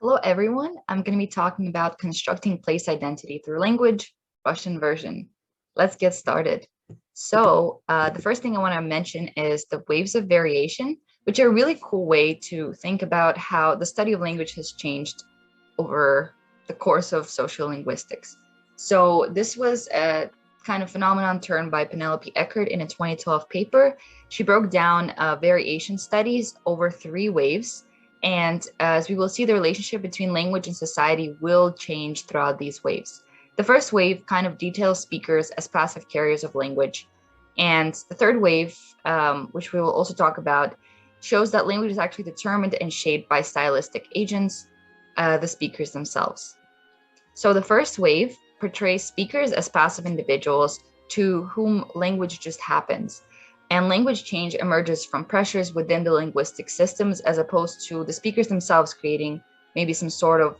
Hello, everyone. I'm going to be talking about constructing place identity through language, Russian version. Let's get started. The first thing I want to mention is the waves of variation, which are a really cool way to think about how the study of language has changed over the course of social linguistics. So, this was a kind of phenomenon turned by Penelope Eckert in a 2012 paper. She broke down variation studies over three waves. And as we will see, the relationship between language and society will change throughout these waves. The first wave kind of details speakers as passive carriers of language. And the third wave, which we will also talk about, shows that language is actually determined and shaped by stylistic agents, the speakers themselves. So the first wave portrays speakers as passive individuals to whom language just happens. And language change emerges from pressures within the linguistic systems as opposed to the speakers themselves creating maybe some sort of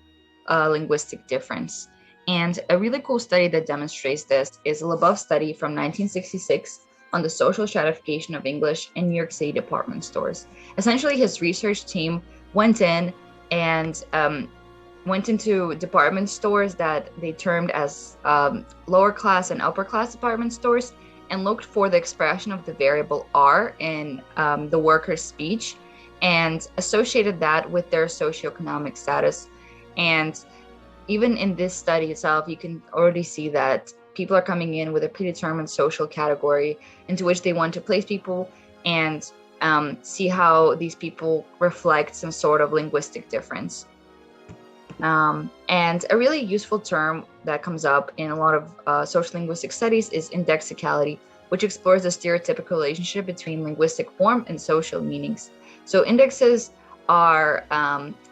linguistic difference. And a really cool study that demonstrates this is a Labov study from 1966 on the social stratification of English in New York City department stores. Essentially, his research team went in and went into department stores that they termed as lower class and upper class department stores and looked for the expression of the variable R in the worker's speech and associated that with their socioeconomic status. And even in this study itself, you can already see that people are coming in with a predetermined social category into which they want to place people and see how these people reflect some sort of linguistic difference. And a really useful term that comes up in a lot of social linguistic studies is indexicality, which explores the stereotypical relationship between linguistic form and social meanings. So indexes are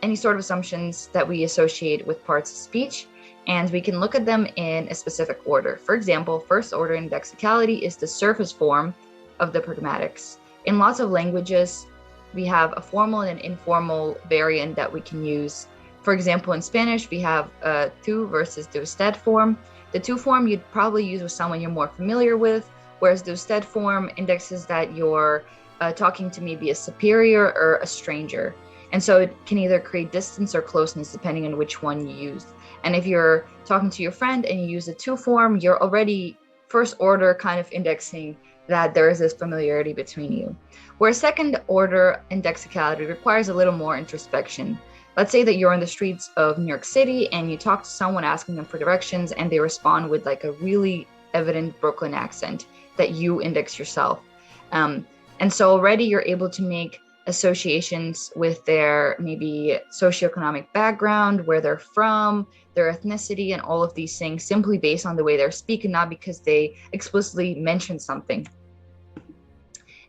any sort of assumptions that we associate with parts of speech, and we can look at them in a specific order. For example, first order indexicality is the surface form of the pragmatics. In lots of languages, we have a formal and an informal variant that we can use. For example, in Spanish, we have tú versus de usted form. The tú form you'd probably use with someone you're more familiar with, whereas the usted form indexes that you're talking to maybe a superior or a stranger. And so it can either create distance or closeness depending on which one you use. And if you're talking to your friend and you use the tú form, you're already first order kind of indexing that there is this familiarity between you. Whereas second order indexicality requires a little more introspection. Let's say that you're on the streets of New York City and you talk to someone asking them for directions and they respond with like a really evident Brooklyn accent that you index yourself. And so already you're able to make associations with their maybe socioeconomic background, where they're from, their ethnicity, and all of these things simply based on the way they're speaking, not because they explicitly mention something.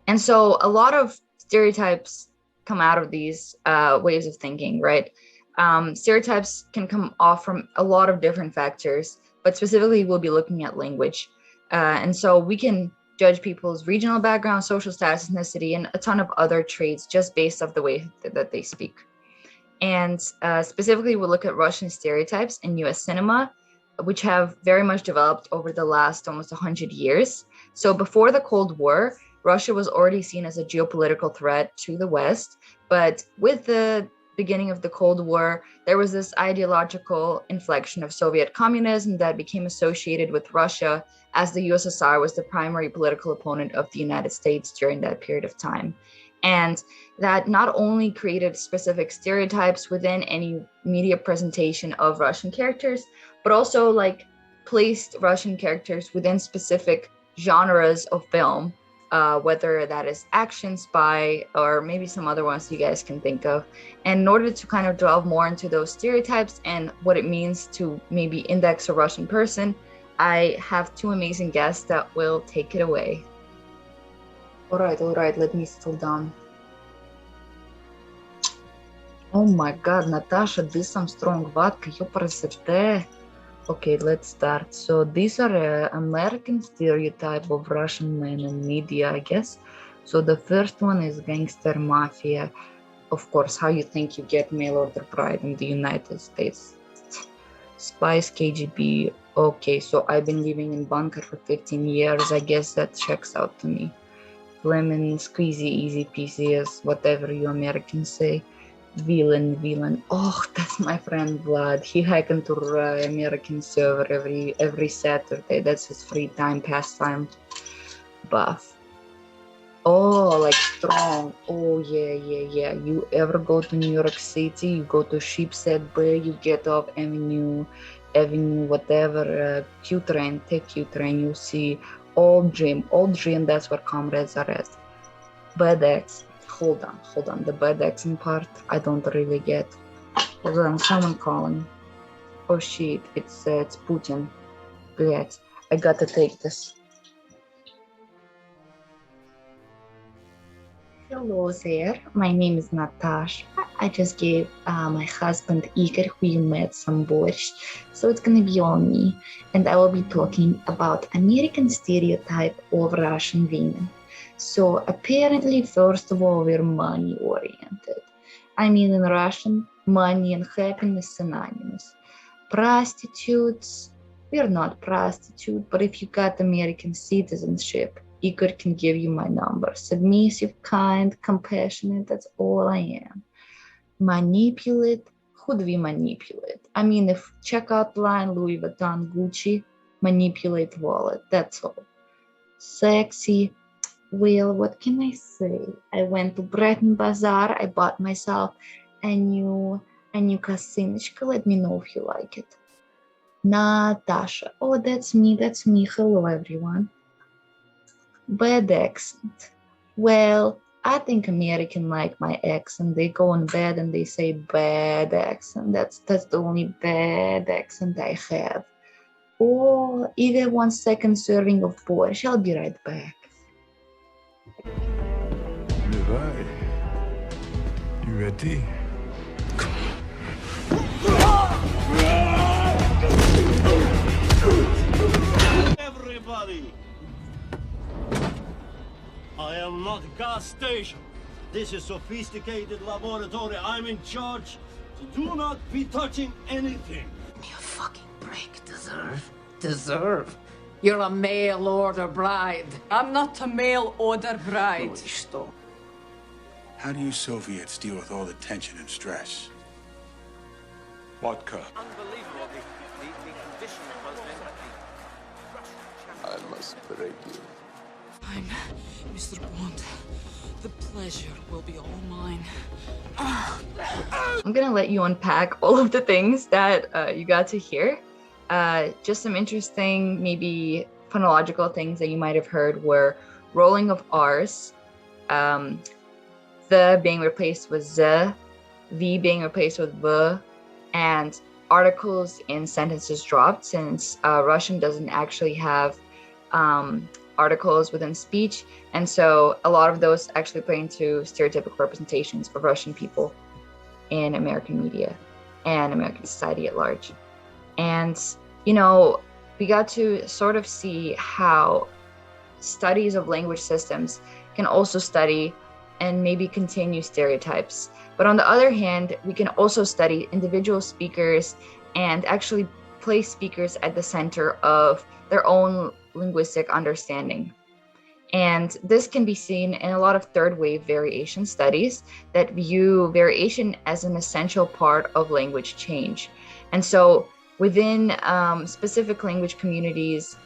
And so a lot of stereotypes come out of these ways of thinking, right? Stereotypes can come off from a lot of different factors, but specifically we'll be looking at language. And so we can judge people's regional background, social status, ethnicity, and a ton of other traits just based off the way that they speak. And specifically, we'll look at Russian stereotypes in US cinema, which have very much developed over the last almost 100 years. So before the Cold War, Russia was already seen as a geopolitical threat to the West, but with the beginning of the Cold War, there was this ideological inflection of Soviet communism that became associated with Russia as the USSR was the primary political opponent of the United States during that period of time. And that not only created specific stereotypes within any media presentation of Russian characters, but also like placed Russian characters within specific genres of film, whether that is action, spy, or maybe some other ones you guys can think of. And in order to kind of delve more into those stereotypes and what it means to maybe index a Russian person, I have two amazing guests that will take it away. All right, let me settle down. Oh my God, Natasha, this some strong vodka, ёпрст. Okay, let's start. So these are American stereotype of Russian men in media, I guess. So the first one is gangster mafia. Of course, how you think you get mail order bride in the United States. Spies, KGB. Okay, so I've been living in bunker for 15 years. I guess that checks out to me. Lemon, squeezy, easy peasy, as whatever you Americans say. Villain. Oh, that's my friend Vlad. He hack into American server every Saturday. That's his free time pastime. Buff. Oh, like strong. Oh yeah. You ever go to New York City? You go to Sheepshead Bay. You get off Avenue, whatever. Q train. Take Q train. You see Old Dream. That's where comrades are at. Budex. Hold on. The Budexing part, I don't really get. Hold on, someone calling. Oh shit, it's Putin. Blять, I gotta take this. Hello there, my name is Natasha. I just gave my husband Igor, who you met, some borscht, so it's gonna be on me, and I will be talking about American stereotype of Russian women. So apparently, first of all, we're money oriented. I mean, in Russian, money and happiness synonymous. Prostitutes, we're not prostitute, but if you got American citizenship, Igor can give you my number. Submissive, kind, compassionate, that's all I am. Manipulate, who do we manipulate? I mean, if checkout line, Louis Vuitton, Gucci, manipulate wallet, that's all. Sexy, well, what can I say? I went to Breton Bazaar, I bought myself a new kosыночка. Let me know if you like it. Natasha, oh, that's me, hello everyone. Bad accent. Well, I think American like my accent. They go in bed and they say bad accent. That's the only bad accent I have. Oh, even 1 second serving of borscht. I'll be right back. Levi, you ready? Everybody! I am not a gas station. This is sophisticated laboratory. I'm in charge. So do not be touching anything. Give me a fucking break. Deserve? You're a mail order bride. I'm not a mail order bride. Ну и что? How do you Soviets deal with all the tension and stress? Vodka. Unbelievable, the condition that was in I must break you. I'm Mr. Bond. The pleasure will be all mine. I'm gonna let you unpack all of the things that you got to hear. Just some interesting, maybe phonological things that you might have heard were rolling of R's, the being replaced with z, the being replaced with v, and articles in sentences dropped, since Russian doesn't actually have articles within speech, and so a lot of those actually play into stereotypical representations of Russian people in American media and American society at large. And we got to sort of see how studies of language systems can also study and maybe continue stereotypes. But on the other hand, we can also study individual speakers and actually place speakers at the center of their own linguistic understanding. And this can be seen in a lot of third wave variation studies that view variation as an essential part of language change. And so within specific language communities,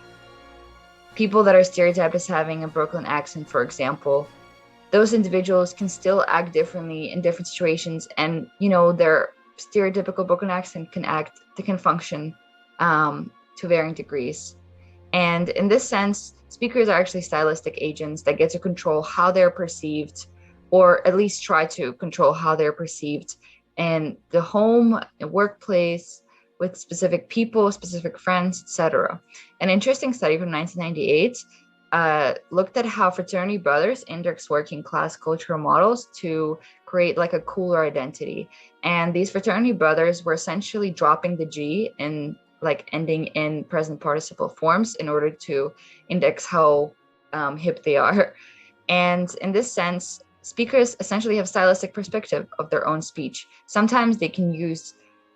people that are stereotyped as having a Brooklyn accent, for example, those individuals can still act differently in different situations, and their stereotypical Brooklyn accent can function to varying degrees. And in this sense, speakers are actually stylistic agents that get to control how they're perceived, or at least try to control how they're perceived in the home, the workplace, with specific people, specific friends, etc. An interesting study from 1998 looked at how fraternity brothers index working class cultural models to create like a cooler identity. And these fraternity brothers were essentially dropping the G and like ending in present participle forms in order to index how hip they are. And in this sense, speakers essentially have stylistic perspective of their own speech. Sometimes they can use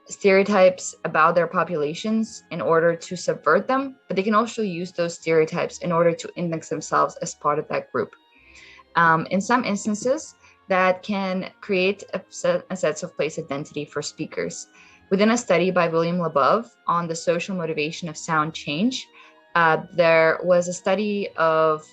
stereotypes about their populations in order to subvert them, but they can also use those stereotypes in order to index themselves as part of that group. In some instances, that can create a sense of place identity for speakers. Within a study by William Labov on the social motivation of sound change, there was a study of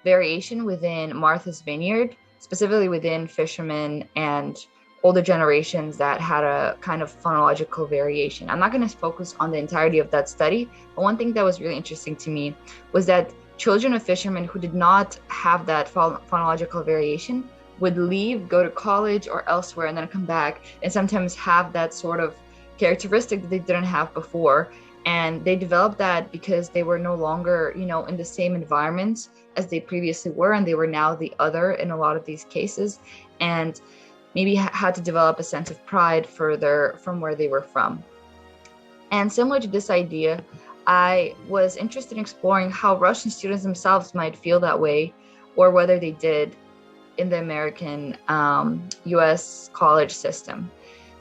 variation within Martha's Vineyard, specifically within fishermen and older generations that had a kind of phonological variation. I'm not going to focus on the entirety of that study, but one thing that was really interesting to me was that children of fishermen who did not have that phonological variation would leave, go to college or elsewhere, and then come back and sometimes have that sort of characteristic that they didn't have before. And they developed that because they were no longer, in the same environment as they previously were, and they were now the other in a lot of these cases, and maybe had to develop a sense of pride further from where they were from. And similar to this idea, I was interested in exploring how Russian students themselves might feel that way, or whether they did in the American US college system.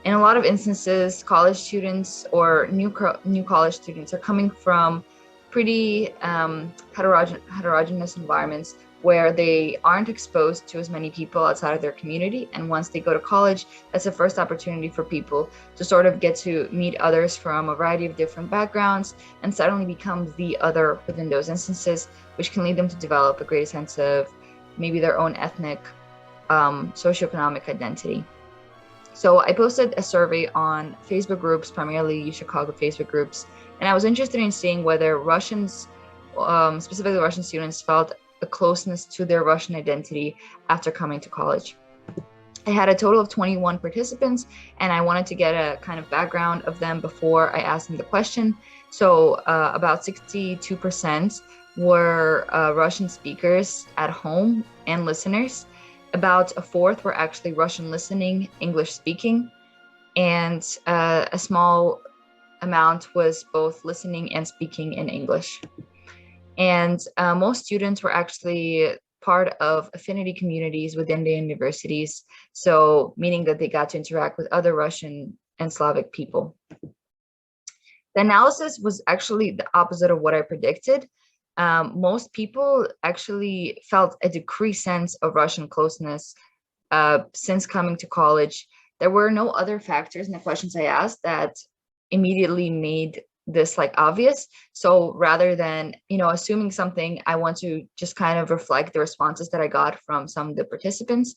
In a lot of instances, college students or new college students are coming from pretty heterogeneous environments where they aren't exposed to as many people outside of their community. And once they go to college, that's the first opportunity for people to sort of get to meet others from a variety of different backgrounds and suddenly become the other within those instances, which can lead them to develop a greater sense of maybe their own ethnic, socioeconomic identity. So I posted a survey on Facebook groups, primarily UChicago Facebook groups, and I was interested in seeing whether Russians, specifically Russian students, felt a closeness to their Russian identity after coming to college. I had a total of 21 participants, and I wanted to get a kind of background of them before I asked them the question. So about 62% were Russian speakers at home and listeners. About a fourth were actually Russian listening, English speaking, and a small amount was both listening and speaking in English. And most students were actually part of affinity communities within the universities, so meaning that they got to interact with other Russian and Slavic people. The analysis was actually the opposite of what I predicted. Most people actually felt a decreased sense of Russian closeness since coming to college. There were no other factors in the questions I asked that immediately made this obvious. So rather than, assuming something, I want to just kind of reflect the responses that I got from some of the participants.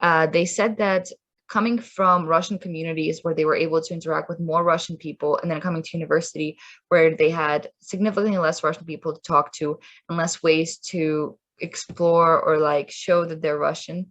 They said that coming from Russian communities where they were able to interact with more Russian people, and then coming to university where they had significantly less Russian people to talk to and less ways to explore or show that they're Russian,